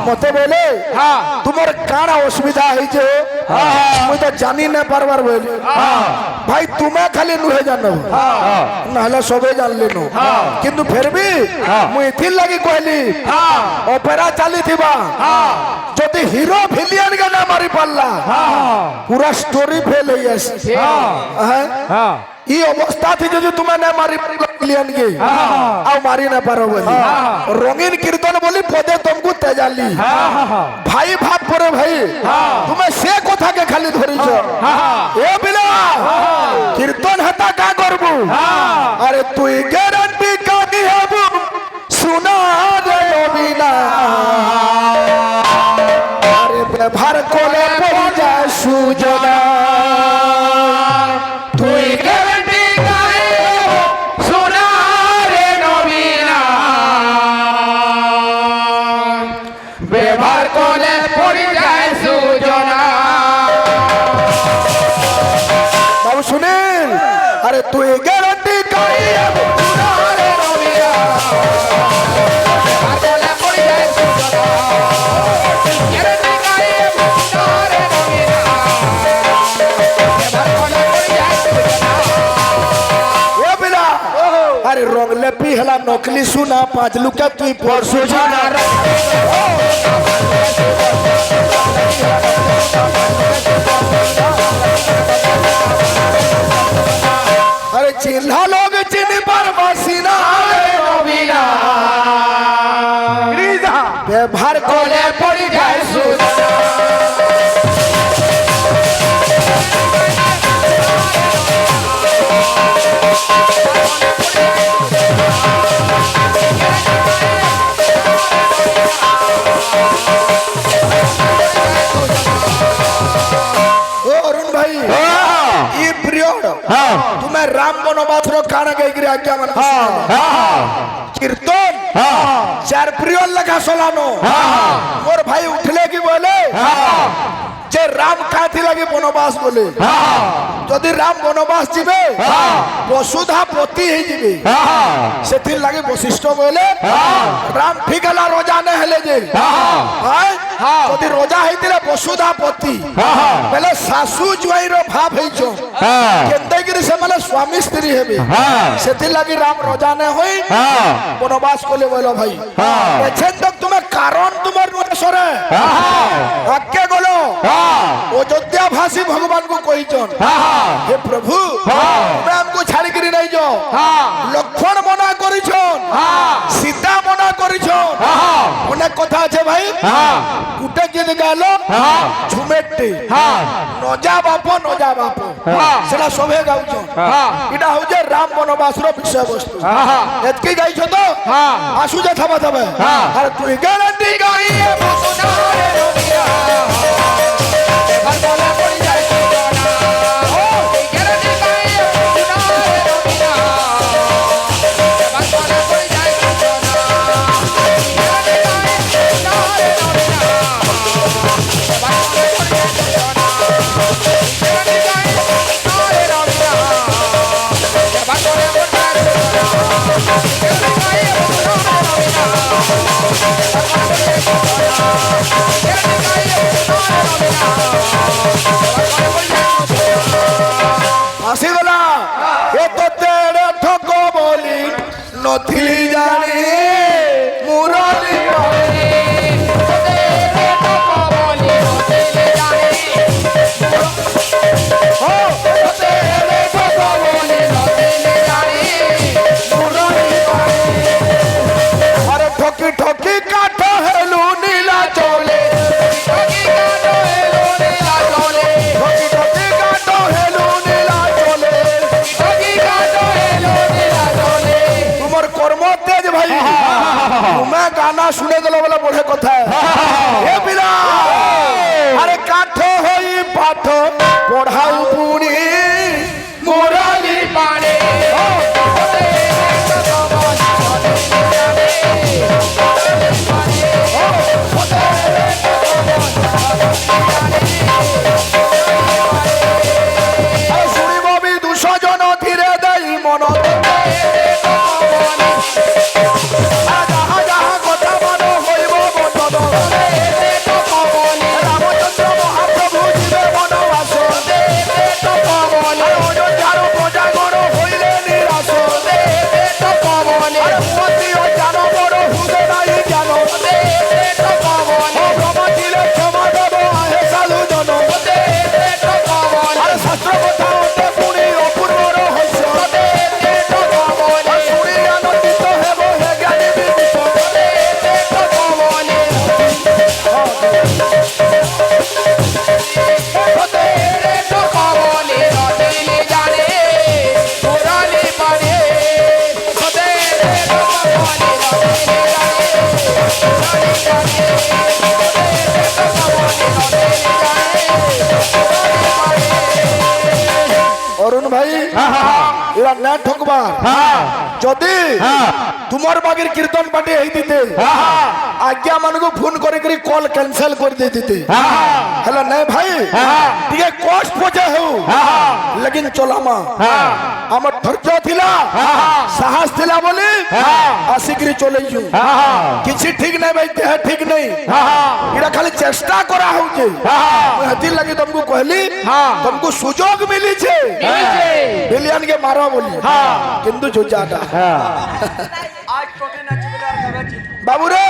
মতে বলে তোমার কার অসুবিধা হয়েছে মুই তো জানি না পারবার বলে ভাই তুমি খালি নুহে জানো নাহলে সবে জানলি নো কিন্তু ফেরবি মুই এথির লাগি কইলি অপেরা চালি থিবা যদি হিরো ভিলিয়ান কে না মারি পারলা পুরা স্টোরি ফেল হই আসে এই অবস্থা থি যদি তুমি না মারি ভিলিয়ান কে আও মারি না পারো বলি রঙিন কীর্তন বলি পদে তুমকু তেজালি ভাই ভাব পরে ভাই তুমি সে কথা কে খালি ধরিছ এ বিলা কীর্তন হেতা কা করবু আরে তুই গ্যারান্টি কা কি হবু সুনা রে বিনা আরে ব্যবহার কোলে পড়ি যায় সুজনা তুই গ্যারান্টি গায়ে সুনা রে নবীনা ব্যবহার কোলে পড়ি যায় সুজনা বাবু শুনেন আরে তুই গ্যারান্টি গায়ে সুনা রে নবীনা अरे रोगले पिहला नकली सुना पाँच लुका तुई परसो जाना अरे चिन्हा लोग चिन्ह पर बसीना व्यवहार कोले पड़ी जाए सुना तुम्हें राम बनवास काना गई आज्ञा मन कीर्तन चार प्रिय लगा सोलानो मोर भाई उठले की बोले जे राम काथी लगे बनवास बोले जदि राम बनवास जीवे वसुधा पति ही जीवे सेथि लगे वशिष्ठ बोले राम ठीक हला रोजा ने हेले जे जदि रोजा हेतिले वसुधा पति पहले सासू जुआई रो भाव हेइछो केंदे गिरी से माने स्वामी स्त्री हेबे सेथि लगे राम रोजा ने होई बनवास कोले बोलो भाई एछन तक तुम्हें कारण तुम्हार नुसरे आके गलो अयोध्या भाषी भगवान को कहीचन हे प्रभु मैं हमको छाड़ी करी नहीं जाओ लक्ष्मण मना करिछन सीता मना करिछन अनेक कथा আছে ভাই কুটে যদি গেল ঝুমেটে নজা বাপ সেটা সবে গাউছন এটা হচ্ছে রাম বনবাসর বিষয়বস্তু এতকি গাইছ তো আসু যা থাবা তবে আর তুই গ্যারান্টি গাইয়ে বসনা রে রবিয়া ভারতলা পড়ি যায় সুজনা ও গ্যারান্টি গাইয়ে বসনা রে রবিয়া ভারতলা পড়ি যায় সুজনা গ্যারান্টি গাইয়ে বসনা রে রবিয়া ভারতলা পড়ি যায় সুজনা গ্যারান্টি গাইয়ে বসনা রে রবিয়া ভারতলা পড়ি যায় সুজনা গ্যারান্টি গাইয়ে বসনা রে রবিয়া আসিগলা এ তো তেরে ঠক বলি নথিলি জানি মুরলি তেরে ঠক বলি নথিলি জানি ও তেরে ঠক বলি নথিলি জানি মুরলি আরে ঠকি ঠকি কাঠ হেলু নীলা চলে ঠকি কাঠ হেলু নীলা চলে ঠকি ঠকি কাঠ হেলু নীলা চলে ঠকি কাঠ হেলু নীলা চলে তোমার কর্ম তেজ ভাই তুমি গানা শুনে গেল বলে বড় কথা হে বিরা আরে কাঠ হই পাঠ পড়াও পুনি মোরালি পানে শুনিব বি 200 জন ধীরে দেই মন যাহা যাহা কথা মান হইব বন্ধ অরুণ ভাই এরা না ঠকবার যদি তোমার বাগের কীর্তন পার্টি এই দিতে আজ্ঞা মানুষ ফোন করে কল ক্যান্সেল করে দিয়ে দিতে হ্যালো নাই ভাই টিকে কষ্ট পৌঁছে হও লেকিন চলামা আমার ধৈর্য ଥିଲା সাহস ଥିଲା বলি আসিকি চলে যাও কিছু ঠিক নাই ভাই দেহ ঠিক নাই এটা খালি চেষ্টা করা হচ্ছে হেতির লাগি তুমকু কহলি তুমকু সুযোগ মিলিছে বিলিয়ন के मारो बोली किंतु जो जाता बाबू रे